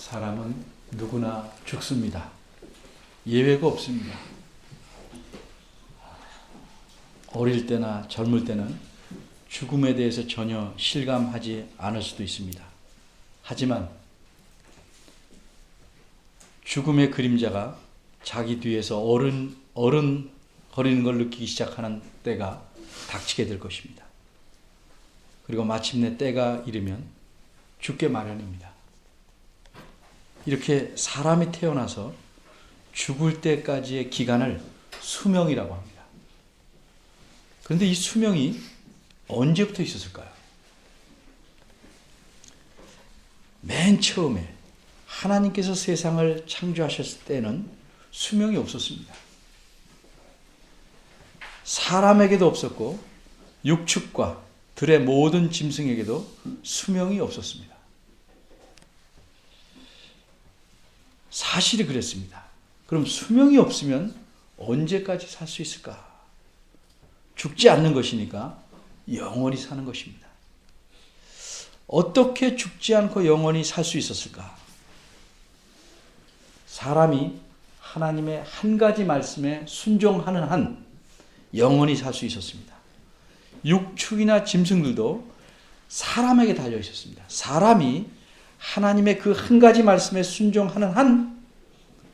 사람은 누구나 죽습니다. 예외가 없습니다. 어릴 때나 젊을 때는 죽음에 대해서 전혀 실감하지 않을 수도 있습니다. 하지만 죽음의 그림자가 자기 뒤에서 어른거리는 걸 느끼기 시작하는 때가 닥치게 될 것입니다. 그리고 마침내 때가 이르면 죽게 마련입니다. 이렇게 사람이 태어나서 죽을 때까지의 기간을 수명이라고 합니다. 그런데 이 수명이 언제부터 있었을까요? 맨 처음에 하나님께서 세상을 창조하셨을 때는 수명이 없었습니다. 사람에게도 없었고 육축과 들의 모든 짐승에게도 수명이 없었습니다. 사실이 그랬습니다. 그럼 수명이 없으면 언제까지 살 수 있을까? 죽지 않는 것이니까 영원히 사는 것입니다. 어떻게 죽지 않고 영원히 살 수 있었을까? 사람이 하나님의 한 가지 말씀에 순종하는 한 영원히 살 수 있었습니다. 육축이나 짐승들도 사람에게 달려 있었습니다. 사람이 하나님의 그 한 가지 말씀에 순종하는 한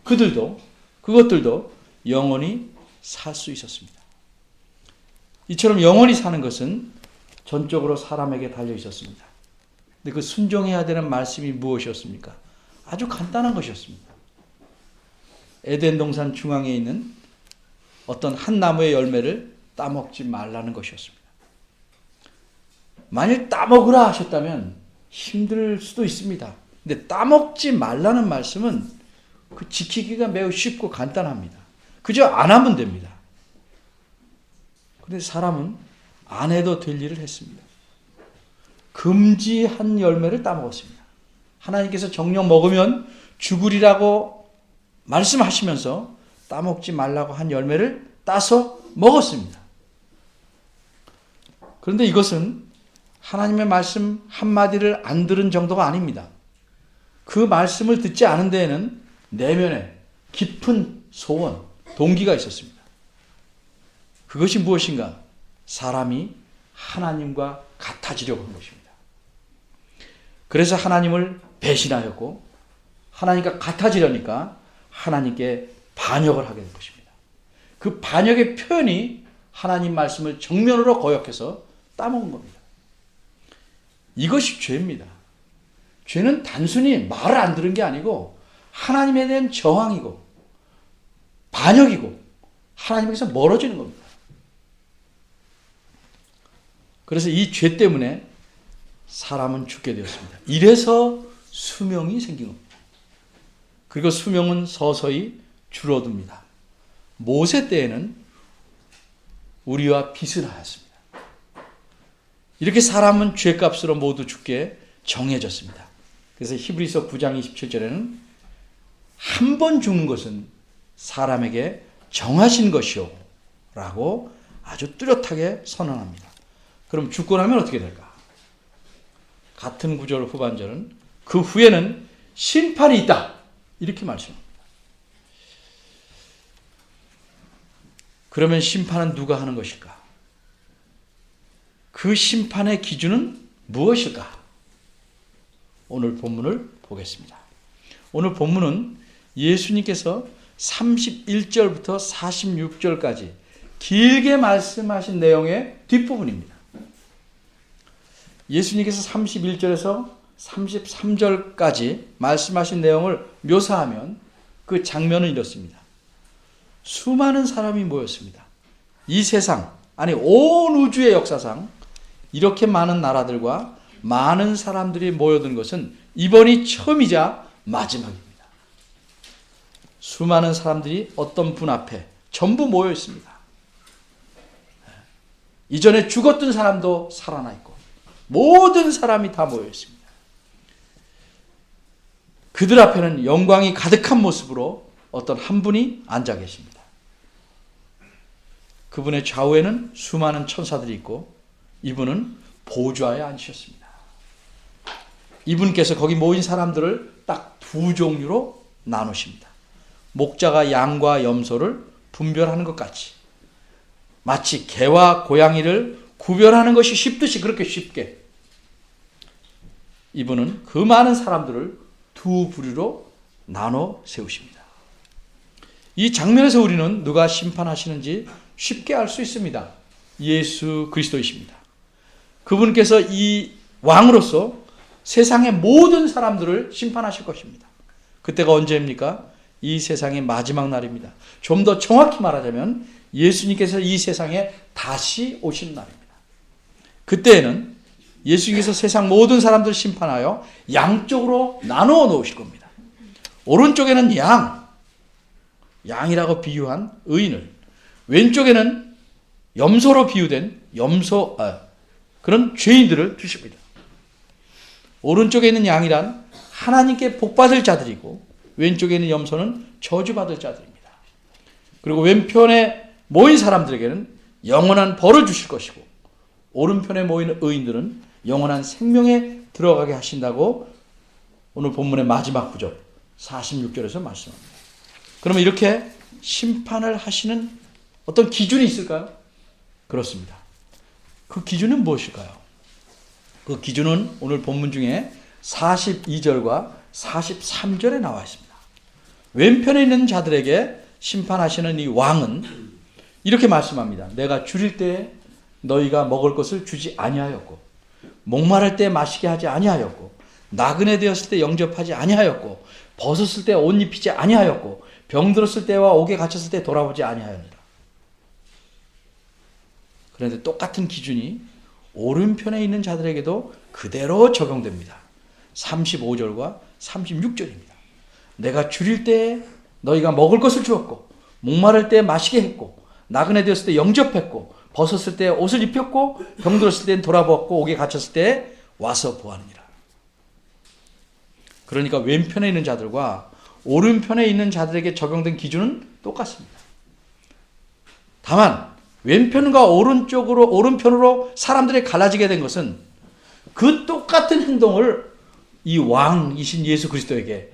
그것들도 영원히 살 수 있었습니다. 이처럼 영원히 사는 것은 전적으로 사람에게 달려 있었습니다. 근데 그 순종해야 되는 말씀이 무엇이었습니까? 아주 간단한 것이었습니다. 에덴 동산 중앙에 있는 어떤 한 나무의 열매를 따먹지 말라는 것이었습니다. 만일 따먹으라 하셨다면 힘들 수도 있습니다. 근데 따먹지 말라는 말씀은 그 지키기가 매우 쉽고 간단합니다. 그저 안 하면 됩니다. 그런데 사람은 안 해도 될 일을 했습니다. 금지한 열매를 따먹었습니다. 하나님께서 정녕 먹으면 죽으리라고 말씀하시면서 따먹지 말라고 한 열매를 따서 먹었습니다. 그런데 이것은 하나님의 말씀 한마디를 안 들은 정도가 아닙니다. 그 말씀을 듣지 않은 데에는 내면에 깊은 소원, 동기가 있었습니다. 그것이 무엇인가? 사람이 하나님과 같아지려고 한 것입니다. 그래서 하나님을 배신하였고 하나님과 같아지려니까 하나님께 반역을 하게 된 것입니다. 그 반역의 표현이 하나님 말씀을 정면으로 거역해서 따먹은 겁니다. 이것이 죄입니다. 죄는 단순히 말을 안 들은 게 아니고 하나님에 대한 저항이고 반역이고 하나님에게서 멀어지는 겁니다. 그래서 이 죄 때문에 사람은 죽게 되었습니다. 이래서 수명이 생긴 겁니다. 그리고 수명은 서서히 줄어듭니다. 모세 때에는 우리와 비슷하였습니다. 이렇게 사람은 죄값으로 모두 죽게 정해졌습니다. 그래서 히브리서 9장 27절에는 한 번 죽는 것은 사람에게 정하신 것이요 라고 아주 뚜렷하게 선언합니다. 그럼 죽고 나면 어떻게 될까? 같은 구절 후반절은 그 후에는 심판이 있다 이렇게 말씀합니다. 그러면 심판은 누가 하는 것일까? 그 심판의 기준은 무엇일까? 오늘 본문을 보겠습니다. 오늘 본문은 예수님께서 31절부터 46절까지 길게 말씀하신 내용의 뒷부분입니다. 예수님께서 31절에서 33절까지 말씀하신 내용을 묘사하면 그 장면은 이렇습니다. 수많은 사람이 모였습니다. 이 세상, 아니 온 우주의 역사상 이렇게 많은 나라들과 많은 사람들이 모여든 것은 이번이 처음이자 마지막입니다. 수많은 사람들이 어떤 분 앞에 전부 모여 있습니다. 이전에 죽었던 사람도 살아나 있고 모든 사람이 다 모여 있습니다. 그들 앞에는 영광이 가득한 모습으로 어떤 한 분이 앉아 계십니다. 그분의 좌우에는 수많은 천사들이 있고 이분은 보좌에 앉으셨습니다. 이분께서 거기 모인 사람들을 딱 두 종류로 나누십니다. 목자가 양과 염소를 분별하는 것 같이 마치 개와 고양이를 구별하는 것이 쉽듯이 그렇게 쉽게 이분은 그 많은 사람들을 두 부류로 나눠 세우십니다. 이 장면에서 우리는 누가 심판하시는지 쉽게 알 수 있습니다. 예수 그리스도이십니다. 그분께서 이 왕으로서 세상의 모든 사람들을 심판하실 것입니다. 그때가 언제입니까? 이 세상의 마지막 날입니다. 좀 더 정확히 말하자면 예수님께서 이 세상에 다시 오시는 날입니다. 그때에는 예수님께서 세상 모든 사람들을 심판하여 양쪽으로 나누어 놓으실 겁니다. 오른쪽에는 양이라고 비유한 의인을, 왼쪽에는 염소로 비유된 그런 죄인들을 두십니다. 오른쪽에 있는 양이란 하나님께 복받을 자들이고 왼쪽에 있는 염소는 저주받을 자들입니다. 그리고 왼편에 모인 사람들에게는 영원한 벌을 주실 것이고 오른편에 모인 의인들은 영원한 생명에 들어가게 하신다고 오늘 본문의 마지막 구절 46절에서 말씀합니다. 그러면 이렇게 심판을 하시는 어떤 기준이 있을까요? 그렇습니다. 그 기준은 무엇일까요? 그 기준은 오늘 본문 중에 42절과 43절에 나와 있습니다. 왼편에 있는 자들에게 심판하시는 이 왕은 이렇게 말씀합니다. 내가 줄일 때에 너희가 먹을 것을 주지 아니하였고 목마를 때 마시게 하지 아니하였고 나그네 되었을 때 영접하지 아니하였고 벗었을 때 옷 입히지 아니하였고 병들었을 때와 옥에 갇혔을 때 돌아보지 아니하였느라. 그런데 똑같은 기준이 오른편에 있는 자들에게도 그대로 적용됩니다. 35절과 36절입니다. 내가 줄일 때에 너희가 먹을 것을 주었고 목마를 때 마시게 했고 나그네 되었을 때 영접했고 벗었을 때 옷을 입혔고 병들었을 때 돌아보았고 옥에 갇혔을 때 와서 보았느니라. 그러니까 왼편에 있는 자들과 오른편에 있는 자들에게 적용된 기준은 똑같습니다. 다만 왼편과 오른편으로 사람들이 갈라지게 된 것은 그 똑같은 행동을 이 왕이신 예수 그리스도에게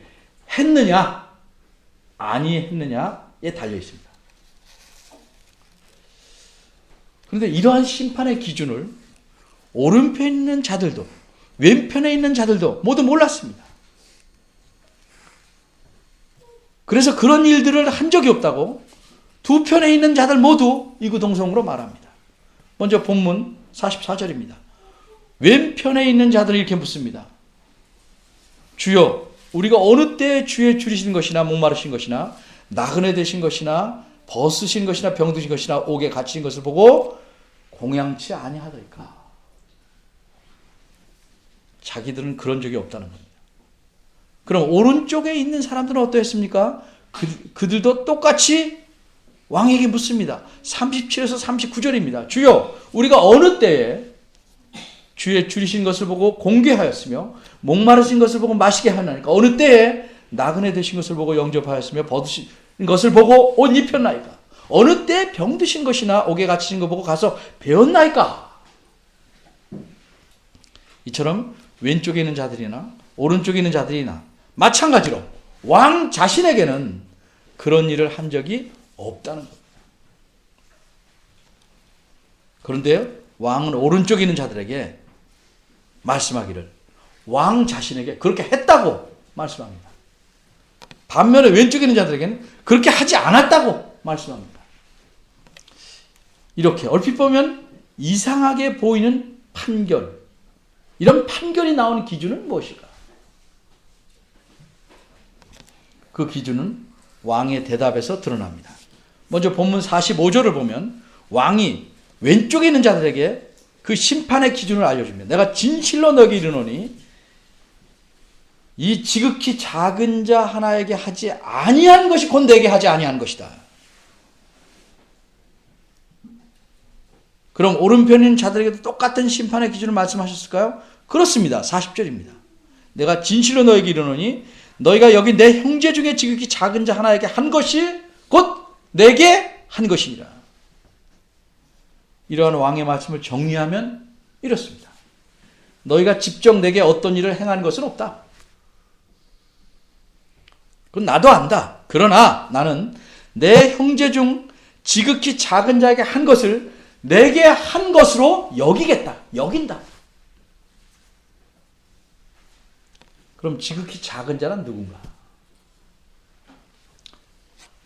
했느냐 아니했느냐에 달려 있습니다. 그런데 이러한 심판의 기준을 오른편에 있는 자들도 왼편에 있는 자들도 모두 몰랐습니다. 그래서 그런 일들을 한 적이 없다고 두 편에 있는 자들 모두 이구동성으로 말합니다. 먼저 본문 44절입니다. 왼편에 있는 자들이 이렇게 묻습니다. 주여, 우리가 어느 때에 주의 줄이신 것이나 목마르신 것이나 나그네 되신 것이나 벗으신 것이나 병드신 것이나 옥에 갇힌 것을 보고 공양치 아니하더이까. 자기들은 그런 적이 없다는 겁니다. 그럼 오른쪽에 있는 사람들은 어떠했습니까? 그들도 똑같이 왕에게 묻습니다. 37에서 39절입니다. 주여, 우리가 어느 때에 주의 줄이신 것을 보고 공개하였으며 목마르신 것을 보고 마시게 하나이까? 어느 때에 나그네 되신 것을 보고 영접하였으며 벗으신 것을 보고 옷 입혔나이까? 어느 때에 병드신 것이나 옥에 갇히신 것 보고 가서 배웠나이까? 이처럼 왼쪽에 있는 자들이나 오른쪽에 있는 자들이나 마찬가지로 왕 자신에게는 그런 일을 한 적이 없다는 겁니다. 그런데 왕은 오른쪽에 있는 자들에게 말씀하기를 왕 자신에게 그렇게 했다고 말씀합니다. 반면에 왼쪽에 있는 자들에게는 그렇게 하지 않았다고 말씀합니다. 이렇게 얼핏 보면 이상하게 보이는 판결, 이런 판결이 나오는 기준은 무엇일까? 그 기준은 왕의 대답에서 드러납니다. 먼저 본문 45절을 보면 왕이 왼쪽에 있는 자들에게 그 심판의 기준을 알려줍니다. 내가 진실로 너에게 이르노니 이 지극히 작은 자 하나에게 하지 아니한 것이 곧 내게 하지 아니한 것이다. 그럼 오른편에 있는 자들에게도 똑같은 심판의 기준을 말씀하셨을까요? 그렇습니다. 40절입니다. 내가 진실로 너에게 이르노니 너희가 여기 내 형제 중에 지극히 작은 자 하나에게 한 것이 곧 내게 한 것이니라. 이러한 왕의 말씀을 정리하면 이렇습니다. 너희가 직접 내게 어떤 일을 행한 것은 없다. 그건 나도 안다. 그러나 나는 내 형제 중 지극히 작은 자에게 한 것을 내게 한 것으로 여긴다. 그럼 지극히 작은 자는 누군가?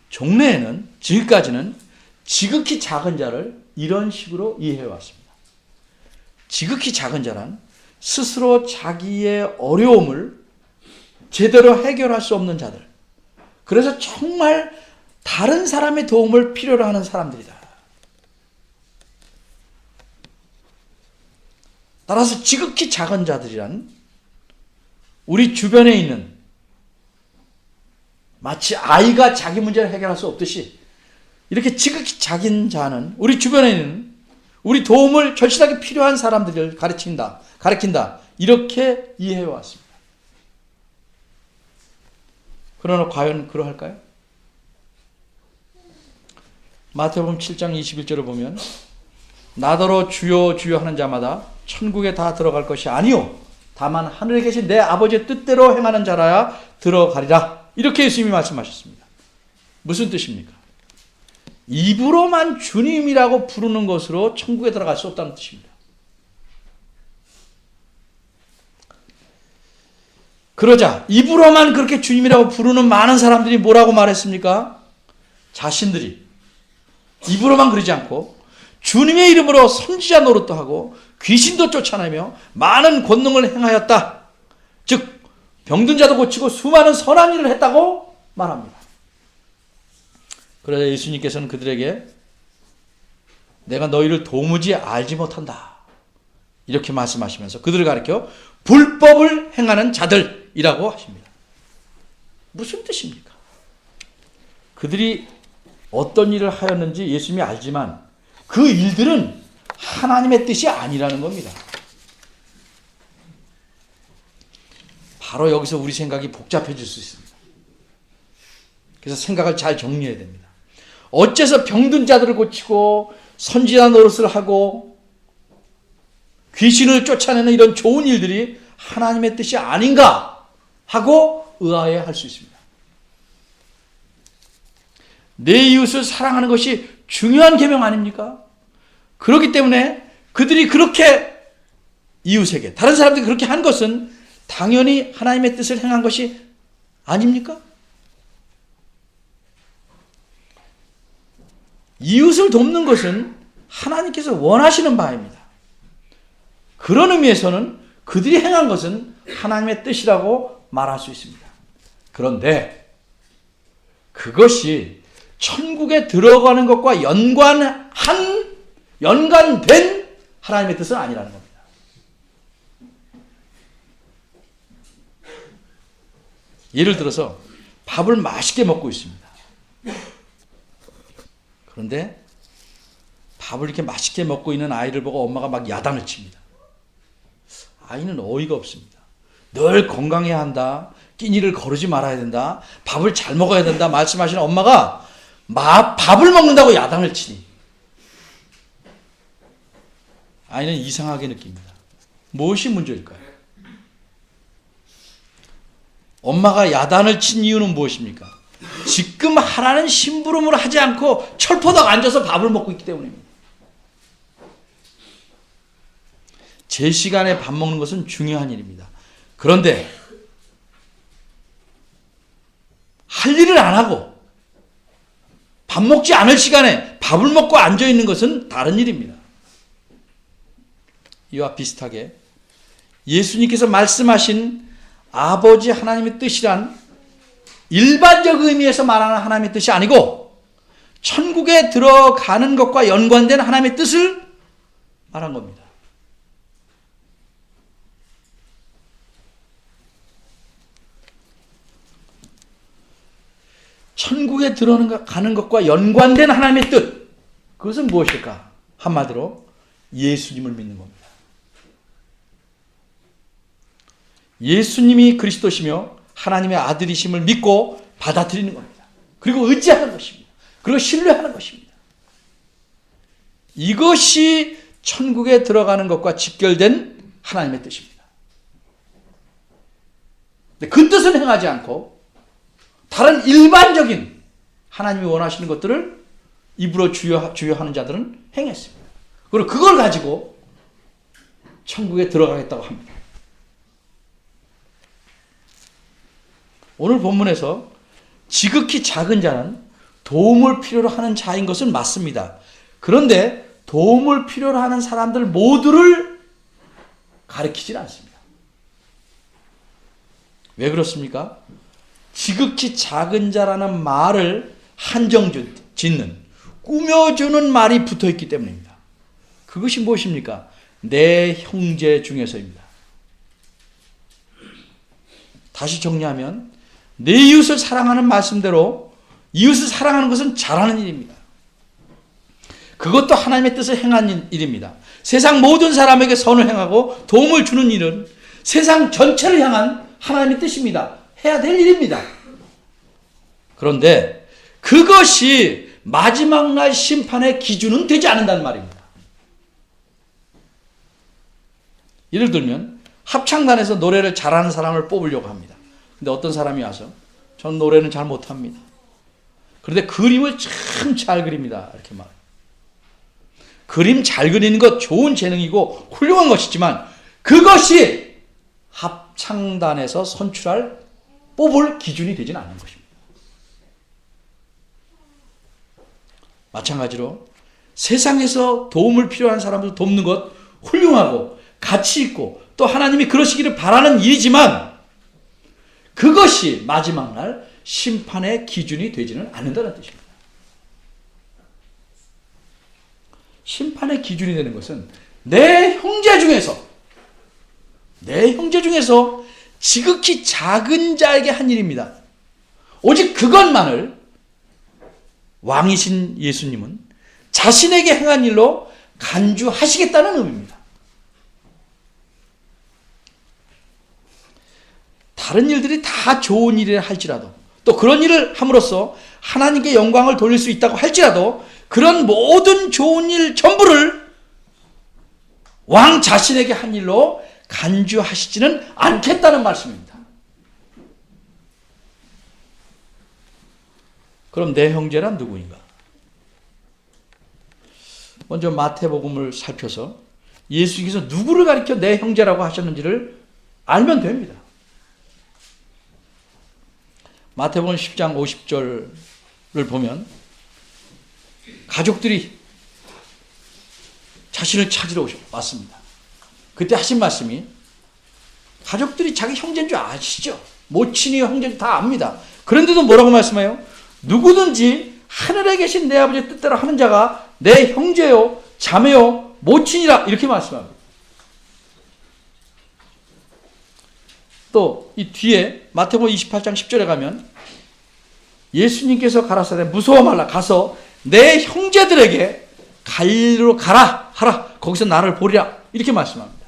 종래에는 지금까지는 지극히 작은 자를 이런 식으로 이해해 왔습니다. 지극히 작은 자란 스스로 자기의 어려움을 제대로 해결할 수 없는 자들. 그래서 정말 다른 사람의 도움을 필요로 하는 사람들이다. 따라서 지극히 작은 자들이란 우리 주변에 있는 마치 아이가 자기 문제를 해결할 수 없듯이 이렇게 지극히 작은 자는 우리 주변에 있는 우리 도움을 절실하게 필요한 사람들을 가리킨다. 이렇게 이해해 왔습니다. 그러나 과연 그러할까요? 마태복음 7장 21절을 보면 나더러 주여 주여 하는 자마다 천국에 다 들어갈 것이 아니요 다만 하늘에 계신 내 아버지의 뜻대로 행하는 자라야 들어가리라. 이렇게 예수님이 말씀하셨습니다. 무슨 뜻입니까? 입으로만 주님이라고 부르는 것으로 천국에 들어갈 수 없다는 뜻입니다. 그러자 입으로만 그렇게 주님이라고 부르는 많은 사람들이 뭐라고 말했습니까? 자신들이 입으로만 그러지 않고 주님의 이름으로 선지자 노릇도 하고 귀신도 쫓아내며 많은 권능을 행하였다. 즉 병든 자도 고치고 수많은 선한 일을 했다고 말합니다. 그러자 예수님께서는 그들에게 내가 너희를 도무지 알지 못한다. 이렇게 말씀하시면서 그들을 가리켜 불법을 행하는 자들이라고 하십니다. 무슨 뜻입니까? 그들이 어떤 일을 하였는지 예수님이 알지만 그 일들은 하나님의 뜻이 아니라는 겁니다. 바로 여기서 우리 생각이 복잡해질 수 있습니다. 그래서 생각을 잘 정리해야 됩니다. 어째서 병든 자들을 고치고 선지자 노릇을 하고 귀신을 쫓아내는 이런 좋은 일들이 하나님의 뜻이 아닌가 하고 의아해할 수 있습니다. 내 이웃을 사랑하는 것이 중요한 계명 아닙니까? 그렇기 때문에 그들이 그렇게 이웃에게 다른 사람들이 그렇게 한 것은 당연히 하나님의 뜻을 행한 것이 아닙니까? 이웃을 돕는 것은 하나님께서 원하시는 바입니다. 그런 의미에서는 그들이 행한 것은 하나님의 뜻이라고 말할 수 있습니다. 그런데 그것이 천국에 들어가는 것과 연관된 하나님의 뜻은 아니라는 겁니다. 예를 들어서 밥을 맛있게 먹고 있습니다. 그런데 밥을 이렇게 맛있게 먹고 있는 아이를 보고 엄마가 막 야단을 칩니다. 아이는 어이가 없습니다. 늘 건강해야 한다. 끼니를 거르지 말아야 된다. 밥을 잘 먹어야 된다. 말씀하시는 엄마가 밥을 먹는다고 야단을 치니 아이는 이상하게 느낍니다. 무엇이 문제일까요? 엄마가 야단을 친 이유는 무엇입니까? 지금 하라는 심부름을 하지 않고 철포덕 앉아서 밥을 먹고 있기 때문입니다. 제 시간에 밥 먹는 것은 중요한 일입니다. 그런데 할 일을 안 하고 밥 먹지 않을 시간에 밥을 먹고 앉아 있는 것은 다른 일입니다. 이와 비슷하게 예수님께서 말씀하신 아버지 하나님의 뜻이란 일반적 의미에서 말하는 하나님의 뜻이 아니고 천국에 들어가는 것과 연관된 하나님의 뜻을 말한 겁니다. 천국에 들어가는 것과 연관된 하나님의 뜻, 그것은 무엇일까? 한마디로 예수님을 믿는 겁니다. 예수님이 그리스도시며 하나님의 아들이심을 믿고 받아들이는 겁니다. 그리고 의지하는 것입니다. 그리고 신뢰하는 것입니다. 이것이 천국에 들어가는 것과 직결된 하나님의 뜻입니다. 그 뜻은 행하지 않고 다른 일반적인 하나님이 원하시는 것들을 입으로 주여하는 자들은 행했습니다. 그리고 그걸 가지고 천국에 들어가겠다고 합니다. 오늘 본문에서 지극히 작은 자는 도움을 필요로 하는 자인 것은 맞습니다. 그런데 도움을 필요로 하는 사람들 모두를 가리키질 않습니다. 왜 그렇습니까? 지극히 작은 자라는 말을 한정 짓는, 꾸며주는 말이 붙어있기 때문입니다. 그것이 무엇입니까? 내 형제 중에서입니다. 다시 정리하면 내 이웃을 사랑하는 말씀대로 이웃을 사랑하는 것은 잘하는 일입니다. 그것도 하나님의 뜻을 행한 일입니다. 세상 모든 사람에게 선을 행하고 도움을 주는 일은 세상 전체를 향한 하나님의 뜻입니다. 해야 될 일입니다. 그런데 그것이 마지막 날 심판의 기준은 되지 않는다는 말입니다. 예를 들면 합창단에서 노래를 잘하는 사람을 뽑으려고 합니다. 근데 어떤 사람이 와서 전 노래는 잘 못합니다. 그런데 그림을 참 잘 그립니다. 이렇게 말해요. 그림 잘 그리는 것 좋은 재능이고 훌륭한 것이지만 그것이 합창단에서 뽑을 기준이 되지는 않는 것입니다. 마찬가지로 세상에서 도움을 필요한 사람을 돕는 것 훌륭하고 가치 있고 또 하나님이 그러시기를 바라는 일이지만 그것이 마지막 날 심판의 기준이 되지는 않는다는 뜻입니다. 심판의 기준이 되는 것은 내 형제 중에서 지극히 작은 자에게 한 일입니다. 오직 그것만을 왕이신 예수님은 자신에게 행한 일로 간주하시겠다는 의미입니다. 다른 일들이 다 좋은 일이라 할지라도 또 그런 일을 함으로써 하나님께 영광을 돌릴 수 있다고 할지라도 그런 모든 좋은 일 전부를 왕 자신에게 한 일로 간주하시지는 않겠다는 말씀입니다. 그럼 내 형제란 누구인가? 먼저 마태복음을 살펴서 예수께서 누구를 가리켜 내 형제라고 하셨는지를 알면 됩니다. 마태복음 10장 50절을 보면 가족들이 자신을 찾으러 왔습니다. 그때 하신 말씀이 가족들이 자기 형제인 줄 아시죠? 모친이 형제인 다 압니다. 그런데도 뭐라고 말씀해요? 누구든지 하늘에 계신 내 아버지의 뜻대로 하는 자가 내 형제요 자매요 모친이라 이렇게 말씀합니다. 또 이 뒤에 마태복음 28장 10절에 가면 예수님께서 가라사대 무서워 말라 가서 내 형제들에게 갈리로 가라 하라 거기서 나를 보리라 이렇게 말씀합니다.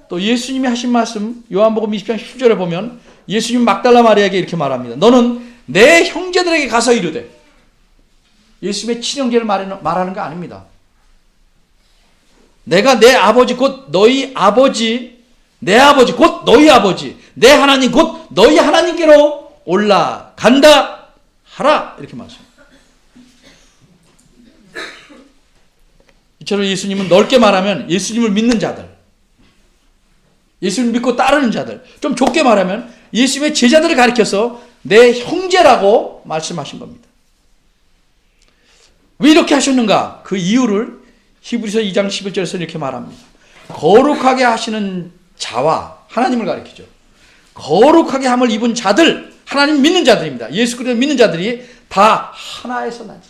또 예수님이 하신 말씀 요한복음 20장 10절에 보면 예수님 막달라 마리아에게 이렇게 말합니다. 너는 내 형제들에게 가서 이르되 예수님의 친형제를 말하는 거 아닙니다. 내가 내 아버지 곧 너희 아버지 내 아버지 곧 너희 아버지 내 하나님 곧 너희 하나님께로 올라간다 하라 이렇게 말씀합니다. 이처럼 예수님은 넓게 말하면 예수님을 믿는 자들 예수님을 믿고 따르는 자들 좀 좁게 말하면 예수님의 제자들을 가리켜서 내 형제라고 말씀하신 겁니다. 왜 이렇게 하셨는가? 그 이유를 히브리서 2장 11절에서 이렇게 말합니다. 거룩하게 하시는 자와 하나님을 가리키죠. 거룩하게 함을 입은 자들 하나님 믿는 자들입니다. 예수 그리스도 믿는 자들이 다 하나에서 나지.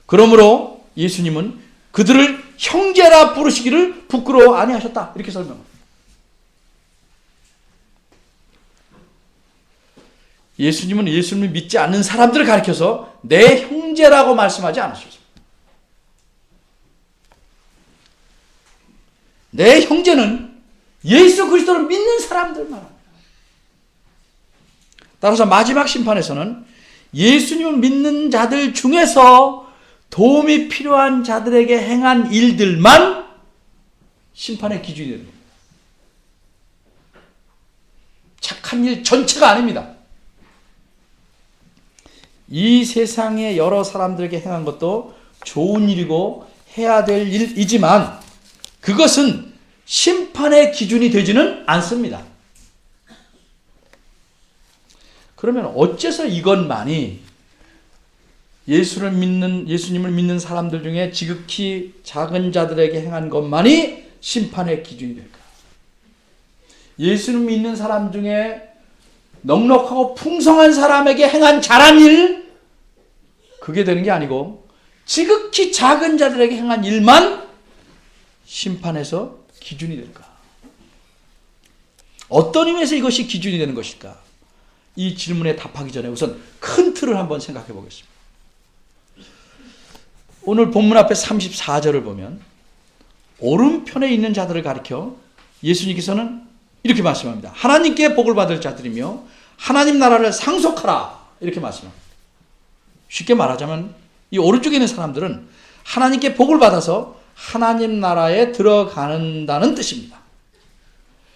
그러므로 예수님은 그들을 형제라 부르시기를 부끄러워 아니하셨다. 이렇게 설명합니다. 예수님은 예수님을 믿지 않는 사람들을 가리켜서 내 형제라고 말씀하지 않으셨습니다. 내 형제는 예수 그리스도를 믿는 사람들 말합니다. 따라서 마지막 심판에서는 예수님을 믿는 자들 중에서 도움이 필요한 자들에게 행한 일들만 심판의 기준이 됩니다. 착한 한 일 전체가 아닙니다. 이 세상의 여러 사람들에게 행한 것도 좋은 일이고 해야 될 일이지만 그것은 심판의 기준이 되지는 않습니다. 그러면 어째서 이것만이 예수님을 믿는 사람들 중에 지극히 작은 자들에게 행한 것만이 심판의 기준이 될까? 예수님 믿는 사람 중에 넉넉하고 풍성한 사람에게 행한 잘한 일, 그게 되는 게 아니고 지극히 작은 자들에게 행한 일만 심판에서 기준이 될까? 어떤 의미에서 이것이 기준이 되는 것일까? 이 질문에 답하기 전에 우선 큰 틀을 한번 생각해 보겠습니다. 오늘 본문 앞에 34절을 보면 오른편에 있는 자들을 가리켜 예수님께서는 이렇게 말씀합니다. 하나님께 복을 받을 자들이며 하나님 나라를 상속하라, 이렇게 말씀합니다. 쉽게 말하자면 이 오른쪽에 있는 사람들은 하나님께 복을 받아서 하나님 나라에 들어간다는 뜻입니다.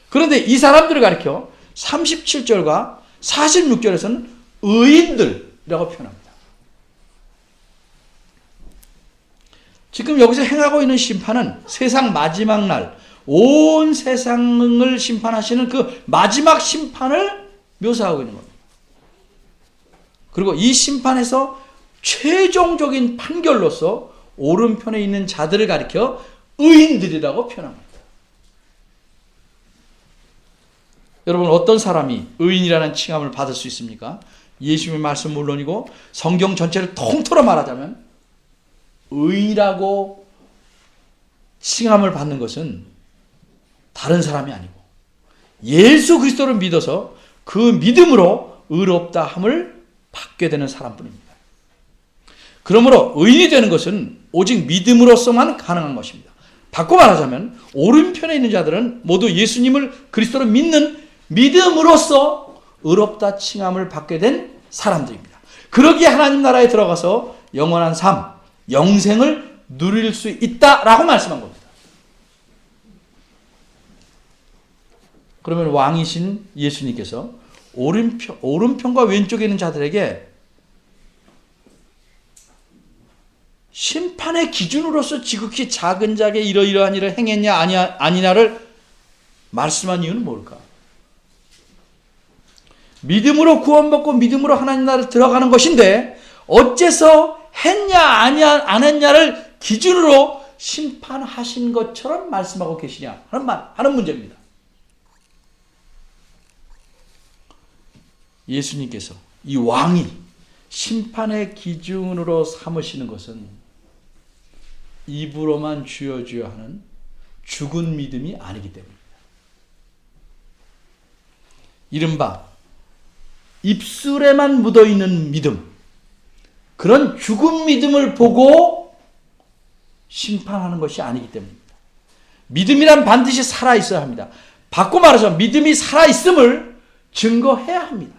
그런데 이 사람들을 가리켜 37절과 46절에서는 의인들이라고 표현합니다. 지금 여기서 행하고 있는 심판은 세상 마지막 날 온 세상을 심판하시는 그 마지막 심판을 묘사하고 있는 겁니다. 그리고 이 심판에서 최종적인 판결로서 오른편에 있는 자들을 가리켜 의인들이라고 표현합니다. 여러분, 어떤 사람이 의인이라는 칭함을 받을 수 있습니까? 예수님의 말씀 물론이고 성경 전체를 통틀어 말하자면 의인이라고 칭함을 받는 것은 다른 사람이 아니고 예수 그리스도를 믿어서 그 믿음으로 의롭다 함을 받게 되는 사람뿐입니다. 그러므로 의인이 되는 것은 오직 믿음으로서만 가능한 것입니다. 바꿔 말하자면 오른편에 있는 자들은 모두 예수님을 그리스도로 믿는 믿음으로써 의롭다 칭함을 받게 된 사람들입니다. 그러기에 하나님 나라에 들어가서 영원한 삶, 영생을 누릴 수 있다라고 말씀한 겁니다. 그러면 왕이신 예수님께서 오른편과 왼쪽에 있는 자들에게 심판의 기준으로서 지극히 작은 자에게 이러이러한 일을 행했냐 아니냐를 말씀한 이유는 뭘까? 믿음으로 구원받고 믿음으로 하나님 나라에 들어가는 것인데 어째서 했냐 안 했냐를 기준으로 심판하신 것처럼 말씀하고 계시냐 하는 문제입니다. 예수님께서 이 왕이 심판의 기준으로 삼으시는 것은 입으로만 주여 주여 하는 죽은 믿음이 아니기 때문입니다. 이른바 입술에만 묻어있는 믿음, 그런 죽은 믿음을 보고 심판하는 것이 아니기 때문입니다. 믿음이란 반드시 살아있어야 합니다. 바꿔 말해서 믿음이 살아있음을 증거해야 합니다.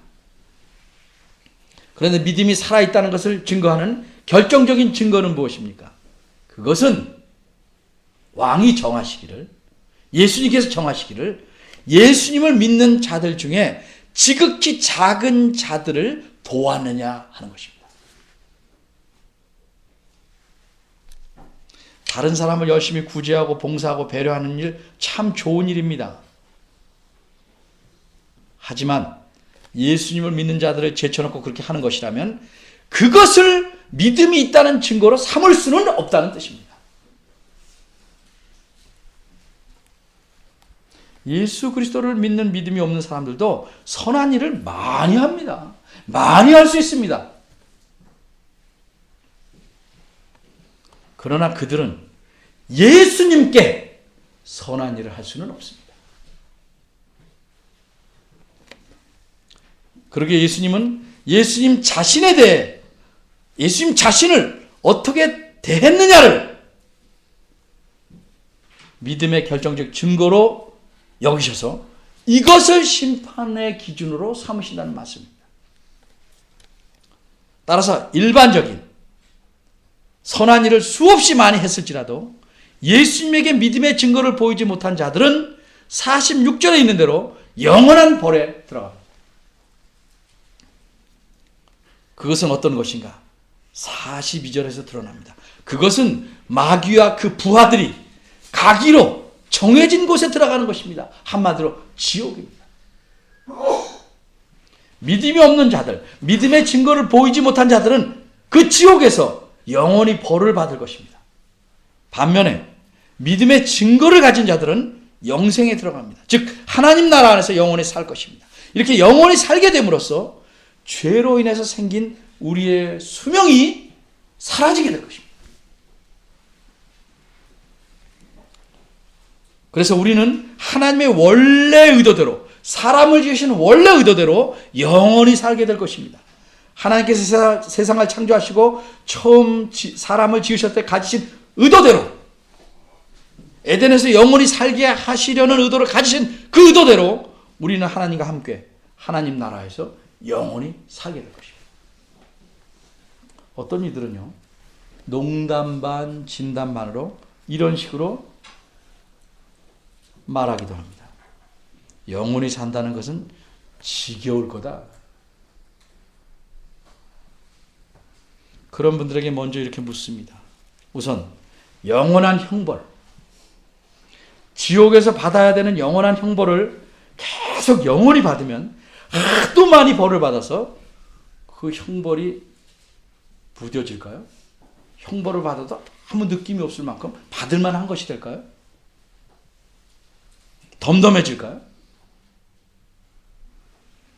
그런데 믿음이 살아있다는 것을 증거하는 결정적인 증거는 무엇입니까? 그것은 왕이 정하시기를, 예수님께서 정하시기를 예수님을 믿는 자들 중에 지극히 작은 자들을 도왔느냐 하는 것입니다. 다른 사람을 열심히 구제하고 봉사하고 배려하는 일 참 좋은 일입니다. 하지만 예수님을 믿는 자들을 제쳐놓고 그렇게 하는 것이라면 그것을 믿음이 있다는 증거로 삼을 수는 없다는 뜻입니다. 예수 그리스도를 믿는 믿음이 없는 사람들도 선한 일을 많이 합니다. 많이 할 수 있습니다. 그러나 그들은 예수님께 선한 일을 할 수는 없습니다. 그러기에 예수님은 예수님 자신에 대해 예수님 자신을 어떻게 대했느냐를 믿음의 결정적 증거로 여기셔서 이것을 심판의 기준으로 삼으신다는 말씀입니다. 따라서 일반적인 선한 일을 수없이 많이 했을지라도 예수님에게 믿음의 증거를 보이지 못한 자들은 46절에 있는 대로 영원한 벌에 들어갑니다. 그것은 어떤 것인가? 42절에서 드러납니다. 그것은 마귀와 그 부하들이 가기로 정해진 곳에 들어가는 것입니다. 한마디로 지옥입니다. 믿음이 없는 자들, 믿음의 증거를 보이지 못한 자들은 그 지옥에서 영원히 벌을 받을 것입니다. 반면에 믿음의 증거를 가진 자들은 영생에 들어갑니다. 즉 하나님 나라 안에서 영원히 살 것입니다. 이렇게 영원히 살게 됨으로써 죄로 인해서 생긴 우리의 수명이 사라지게 될 것입니다. 그래서 우리는 하나님의 원래 의도대로, 사람을 지으신 원래 의도대로 영원히 살게 될 것입니다. 하나님께서 세상을 창조하시고 처음 사람을 지으실 때 가지신 의도대로, 에덴에서 영원히 살게 하시려는 의도를 가지신 그 의도대로 우리는 하나님과 함께 하나님 나라에서 영원히 살게 될 것입니다. 어떤 이들은요, 농담 반 진담 반으로 이런 식으로 말하기도 합니다. 영원히 산다는 것은 지겨울 거다. 그런 분들에게 먼저 이렇게 묻습니다. 우선 영원한 형벌, 지옥에서 받아야 되는 영원한 형벌을 계속 영원히 받으면 하도 많이 벌을 받아서 그 형벌이 무뎌질까요? 형벌을 받아도 아무 느낌이 없을 만큼 받을 만한 것이 될까요? 덤덤해질까요?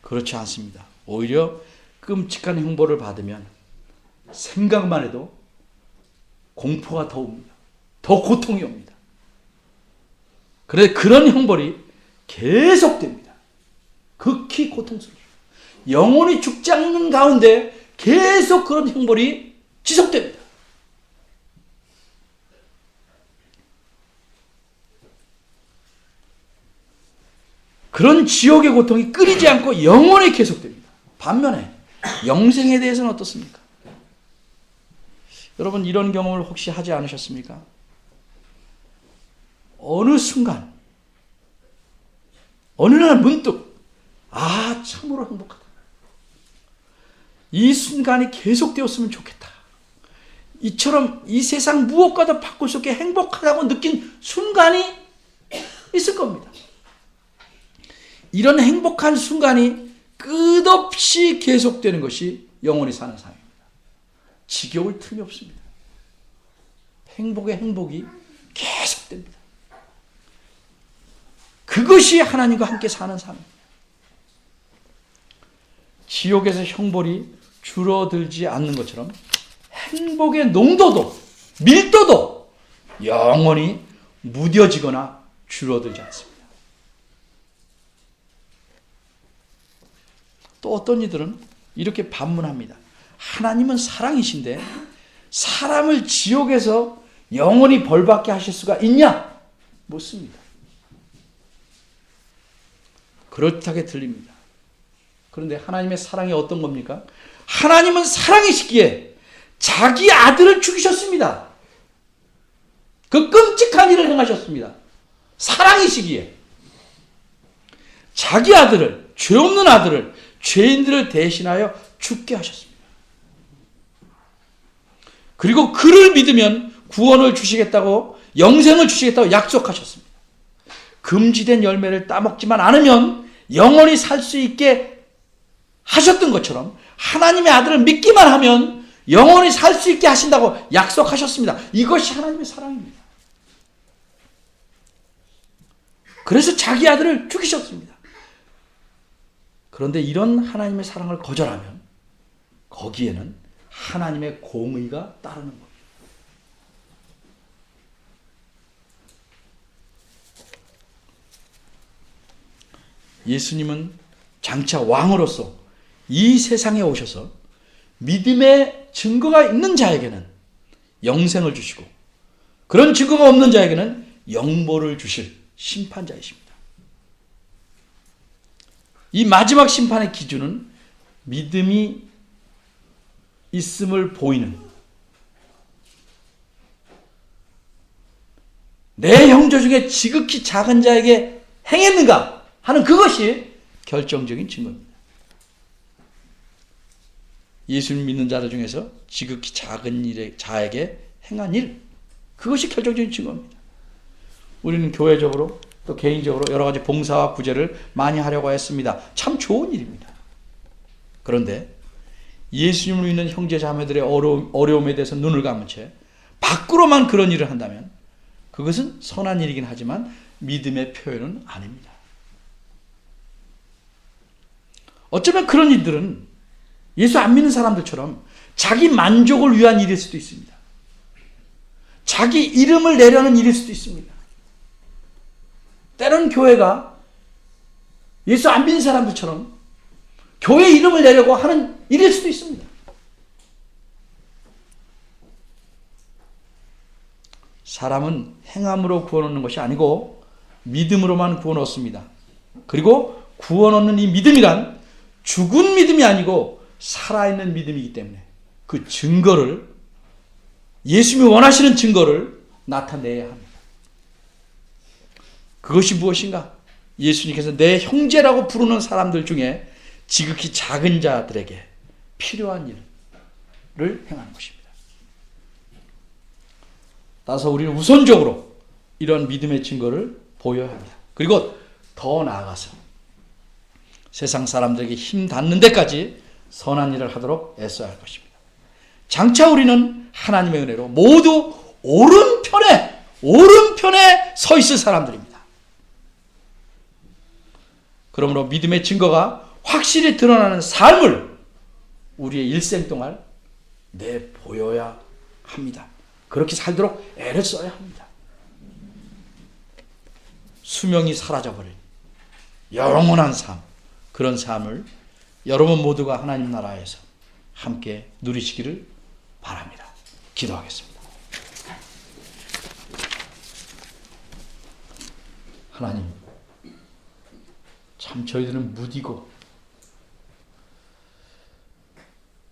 그렇지 않습니다. 오히려 끔찍한 형벌을 받으면 생각만 해도 공포가 더 옵니다. 더 고통이 옵니다. 그래서 그런 형벌이 계속됩니다. 극히 고통스럽습니다. 영원히 죽지 않는 가운데 계속 그런 형벌이 지속됩니다. 그런 지옥의 고통이 끊이지 않고 영원히 계속됩니다. 반면에 영생에 대해서는 어떻습니까? 여러분 이런 경험을 혹시 하지 않으셨습니까? 어느 순간 어느 날 문득 참으로 행복하다. 이 순간이 계속되었으면 좋겠다. 이처럼 이 세상 무엇과도 바꿀 수 없게 행복하다고 느낀 순간이 있을 겁니다. 이런 행복한 순간이 끝없이 계속되는 것이 영원히 사는 삶입니다. 지겨울 틈이 없습니다. 행복의 행복이 계속됩니다. 그것이 하나님과 함께 사는 삶입니다. 지옥에서 형벌이 줄어들지 않는 것처럼 행복의 농도도 밀도도 영원히 무뎌지거나 줄어들지 않습니다. 또 어떤 이들은 이렇게 반문합니다. 하나님은 사랑이신데 사람을 지옥에서 영원히 벌받게 하실 수가 있냐? 묻습니다. 그렇다게 들립니다. 그런데 하나님의 사랑이 어떤 겁니까? 하나님은 사랑이시기에 자기 아들을 죽이셨습니다. 그 끔찍한 일을 행하셨습니다. 사랑이시기에 자기 아들을, 죄 없는 아들을, 죄인들을 대신하여 죽게 하셨습니다. 그리고 그를 믿으면 구원을 주시겠다고, 영생을 주시겠다고 약속하셨습니다. 금지된 열매를 따먹지만 않으면 영원히 살 수 있게 하셨던 것처럼 하나님의 아들을 믿기만 하면 영원히 살 수 있게 하신다고 약속하셨습니다. 이것이 하나님의 사랑입니다. 그래서 자기 아들을 죽이셨습니다. 그런데 이런 하나님의 사랑을 거절하면 거기에는 하나님의 공의가 따르는 겁니다. 예수님은 장차 왕으로서 이 세상에 오셔서 믿음의 증거가 있는 자에게는 영생을 주시고 그런 증거가 없는 자에게는 영모를 주실 심판자이십니다. 이 마지막 심판의 기준은 믿음이 있음을 보이는, 내 형제 중에 지극히 작은 자에게 행했는가 하는 그것이 결정적인 증거입니다. 예수를 믿는 자들 중에서 지극히 작은 일에 자에게 행한 일, 그것이 결정적인 증거입니다. 우리는 교회적으로 또 개인적으로 여러 가지 봉사와 구제를 많이 하려고 했습니다. 참 좋은 일입니다. 그런데 예수님을 믿는 형제 자매들의 어려움에 대해서 눈을 감은 채 밖으로만 그런 일을 한다면 그것은 선한 일이긴 하지만 믿음의 표현은 아닙니다. 어쩌면 그런 일들은 예수 안 믿는 사람들처럼 자기 만족을 위한 일일 수도 있습니다. 자기 이름을 내려는 일일 수도 있습니다. 때로는 교회가 예수 안 믿는 사람들처럼 교회 이름을 내려고 하는 일일 수도 있습니다. 사람은 행함으로 구원 얻는 것이 아니고 믿음으로만 구원 얻습니다. 그리고 구원 얻는 이 믿음이란 죽은 믿음이 아니고 살아있는 믿음이기 때문에 그 증거를, 예수님이 원하시는 증거를 나타내야 합니다. 그것이 무엇인가? 예수님께서 내 형제라고 부르는 사람들 중에 지극히 작은 자들에게 필요한 일을 행하는 것입니다. 따라서 우리는 우선적으로 이런 믿음의 증거를 보여야 합니다. 그리고 더 나아가서 세상 사람들에게 힘 닿는 데까지 선한 일을 하도록 애써야 할 것입니다. 장차 우리는 하나님의 은혜로 모두 오른편에 서 있을 사람들입니다. 그러므로 믿음의 증거가 확실히 드러나는 삶을 우리의 일생 동안 내보여야 합니다. 그렇게 살도록 애를 써야 합니다. 수명이 사라져버린 영원한 삶, 그런 삶을 여러분 모두가 하나님 나라에서 함께 누리시기를 바랍니다. 기도하겠습니다. 하나님, 참 저희들은 무디고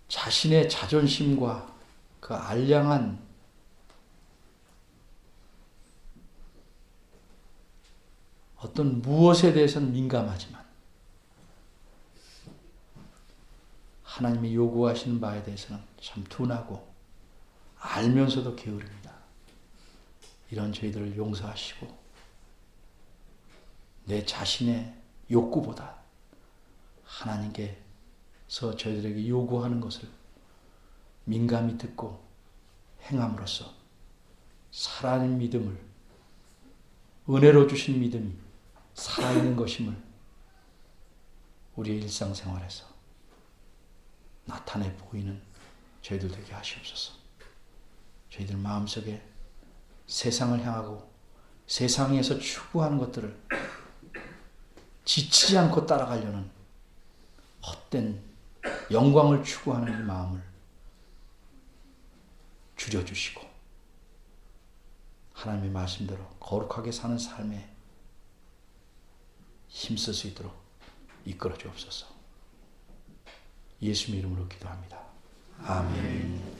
자신의 자존심과 그 알량한 어떤 무엇에 대해서는 민감하지만 하나님이 요구하시는 바에 대해서는 참 둔하고 알면서도 게으릅니다. 이런 저희들을 용서하시고 내 자신의 욕구보다 하나님께서 저희들에게 요구하는 것을 민감히 듣고 행함으로써 살아있는 믿음을, 은혜로 주신 믿음이 살아있는 것임을 우리의 일상생활에서 나타내 보이는 저희들 되게 하시옵소서. 저희들 마음속에 세상을 향하고 세상에서 추구하는 것들을 지치지 않고 따라가려는 헛된 영광을 추구하는 이 마음을 줄여주시고 하나님의 말씀대로 거룩하게 사는 삶에 힘쓸 수 있도록 이끌어 주옵소서. 예수님 이름으로 기도합니다. 아멘.